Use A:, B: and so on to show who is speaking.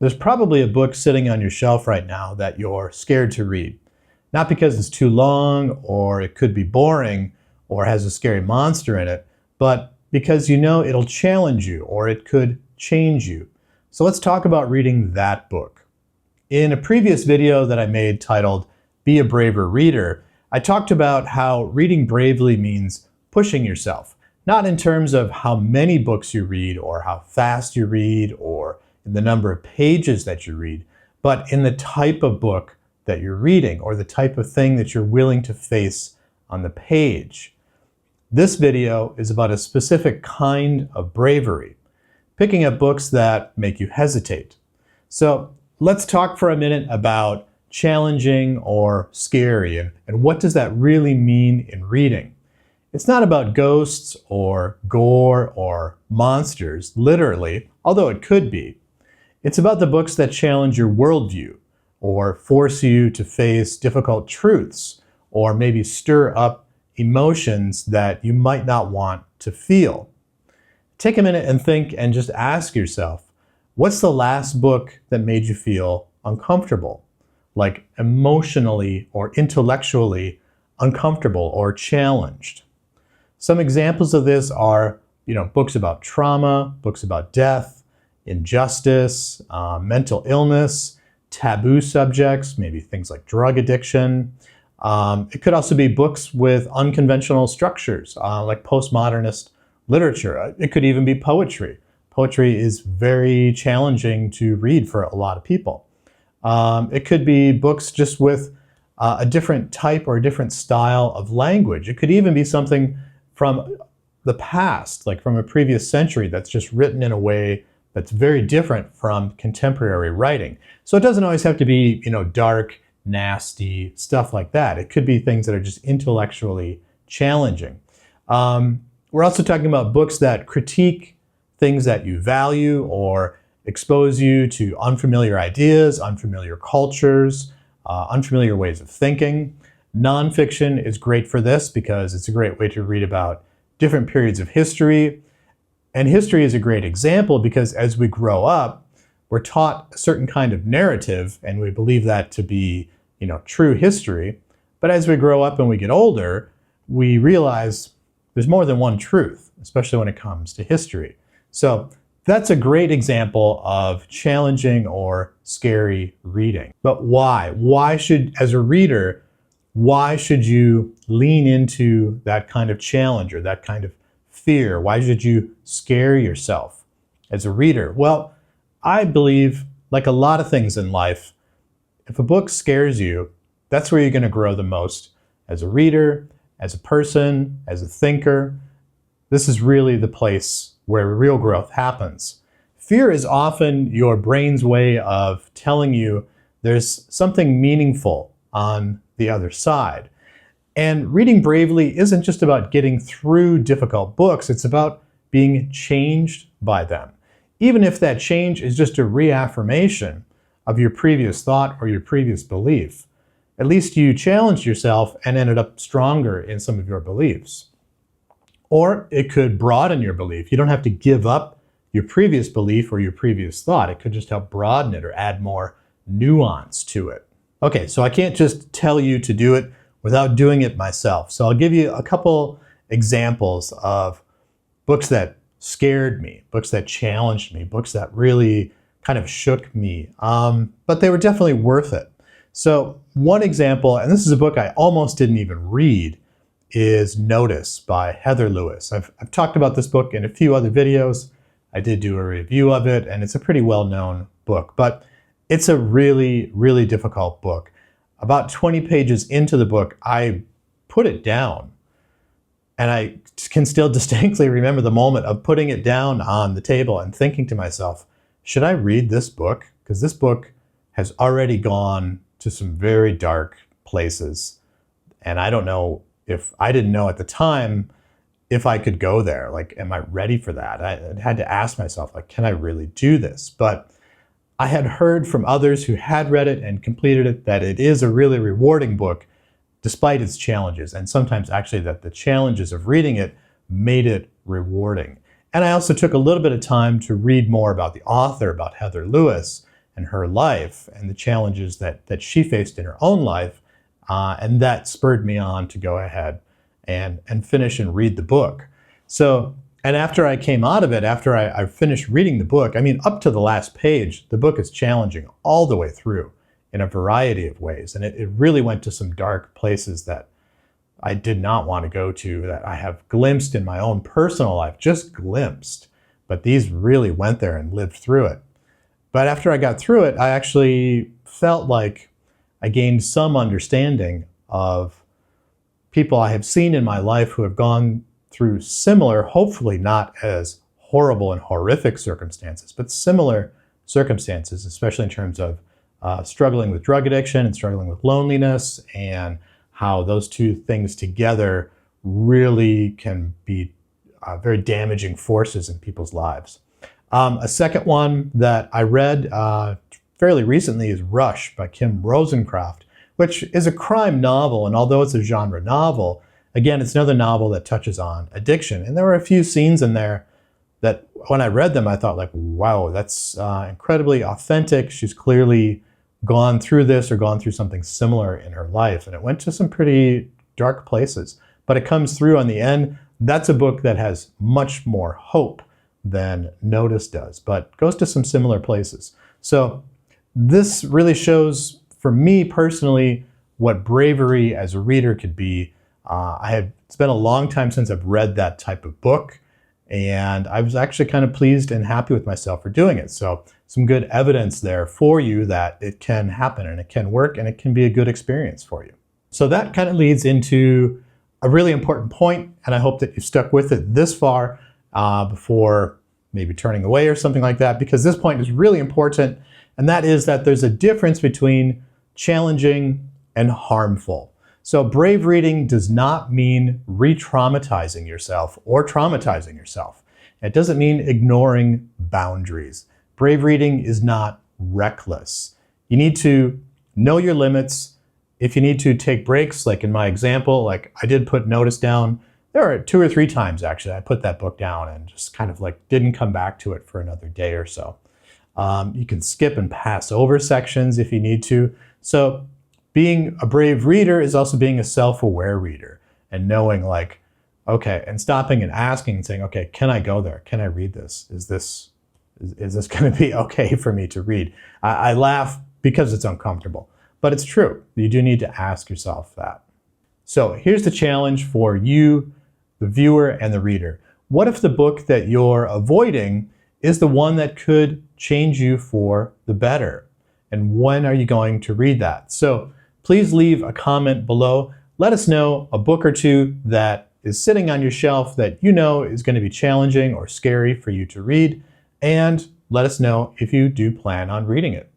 A: There's probably a book sitting on your shelf right now that you're scared to read. Not because it's too long, or it could be boring, or has a scary monster in it, but because you know it'll challenge you, or it could change you. So let's talk about reading that book. In a previous video that I made titled, Be a Braver Reader, I talked about how reading bravely means pushing yourself. Not in terms of how many books you read, or how fast you read, or in the number of pages that you read, but in the type of book that you're reading, or the type of thing that you're willing to face on the page. This video is about a specific kind of bravery, picking up books that make you hesitate. So let's talk for a minute about challenging or scary, and what does that really mean in reading. It's not about ghosts or gore or monsters, literally, although it could be. It's about the books that challenge your worldview, or force you to face difficult truths, or maybe stir up emotions that you might not want to feel. Take a minute and think, and just ask yourself, what's the last book that made you feel uncomfortable? Like emotionally or intellectually uncomfortable or challenged? Some examples of this are, books about trauma, books about death, injustice, mental illness, taboo subjects, maybe things like drug addiction. It could also be books with unconventional structures, like postmodernist literature. It could even be poetry. Poetry is very challenging to read for a lot of people. It could be books just with a different type or a different style of language. It could even be something from the past, like from a previous century, that's just written in a way that's very different from contemporary writing. So it doesn't always have to be, dark, nasty, stuff like that. It could be things that are just intellectually challenging. We're also talking about books that critique things that you value, or expose you to unfamiliar ideas, unfamiliar cultures, unfamiliar ways of thinking. Nonfiction is great for this because it's a great way to read about different periods of history. And history is a great example because as we grow up, we're taught a certain kind of narrative, and we believe that to be, true history. But as we grow up and we get older, we realize there's more than one truth, especially when it comes to history. So that's a great example of challenging or scary reading. But why? As a reader, why should you lean into that kind of challenge or that kind of fear? Why should you scare yourself as a reader? Well, I believe, like a lot of things in life, if a book scares you, that's where you're going to grow the most as a reader, as a person, as a thinker. This is really the place where real growth happens. Fear is often your brain's way of telling you there's something meaningful on the other side. And reading bravely isn't just about getting through difficult books, it's about being changed by them. Even if that change is just a reaffirmation of your previous thought or your previous belief, at least you challenged yourself and ended up stronger in some of your beliefs. Or it could broaden your belief. You don't have to give up your previous belief or your previous thought. It could just help broaden it or add more nuance to it. Okay, so I can't just tell you to do it without doing it myself. So I'll give you a couple examples of books that scared me, books that challenged me, books that really kind of shook me, but they were definitely worth it. So one example, and this is a book I almost didn't even read, is Notice by Heather Lewis. I've talked about this book in a few other videos. I did do a review of it, and it's a pretty well-known book, but it's a really, really difficult book. About 20 pages into the book, I put it down, and I can still distinctly remember the moment of putting it down on the table and thinking to myself, should I read this book? Because this book has already gone to some very dark places, and I don't know if I didn't know at the time if I could go there. Like, am I ready for that? I had to ask myself, like, can I really do this? But I had heard from others who had read it and completed it that it is a really rewarding book despite its challenges, and sometimes actually that the challenges of reading it made it rewarding. And I also took a little bit of time to read more about the author, about Heather Lewis, and her life and the challenges that she faced in her own life. And that spurred me on to go ahead and finish and read the book. So, and after I came out of it, after I finished reading the book, I mean, up to the last page, the book is challenging all the way through in a variety of ways. And it really went to some dark places that I did not want to go to, that I have glimpsed in my own personal life, just glimpsed. But these really went there and lived through it. But after I got through it, I actually felt like I gained some understanding of people I have seen in my life who have gone through similar, hopefully not as horrible and horrific circumstances, but similar circumstances, especially in terms of struggling with drug addiction and struggling with loneliness, and how those two things together really can be very damaging forces in people's lives. A second one that I read fairly recently is Rush by Kim Wozencraft, which is a crime novel. And although it's a genre novel, again, it's another novel that touches on addiction. And there were a few scenes in there that when I read them, I thought like, wow, that's incredibly authentic. She's clearly gone through this or gone through something similar in her life. And it went to some pretty dark places, but it comes through on the end. That's a book that has much more hope than Notice does, but goes to some similar places. So this really shows, for me personally, what bravery as a reader could be. It's been a long time since I've read that type of book, and I was actually kind of pleased and happy with myself for doing it. So some good evidence there for you that it can happen and it can work and it can be a good experience for you. So that kind of leads into a really important point, and I hope that you've stuck with it this far before maybe turning away or something like that, because this point is really important, and that is that there's a difference between challenging and harmful. So brave reading does not mean re-traumatizing yourself or traumatizing yourself. It doesn't mean ignoring boundaries. Brave reading is not reckless. You need to know your limits. If you need to take breaks, like in my example, like I did put Notice down. There are 2 or 3 times actually I put that book down and just kind of like didn't come back to it for another day or so. You can skip and pass over sections if you need to. So being a brave reader is also being a self-aware reader and knowing like, okay, and stopping and asking and saying, okay, can I go there? Can I read this? Is this going to be okay for me to read? I laugh because it's uncomfortable, but it's true. You do need to ask yourself that. So here's the challenge for you, the viewer and the reader. What if the book that you're avoiding is the one that could change you for the better? And when are you going to read that? So please leave a comment below. Let us know a book or two that is sitting on your shelf that you know is going to be challenging or scary for you to read. And let us know if you do plan on reading it.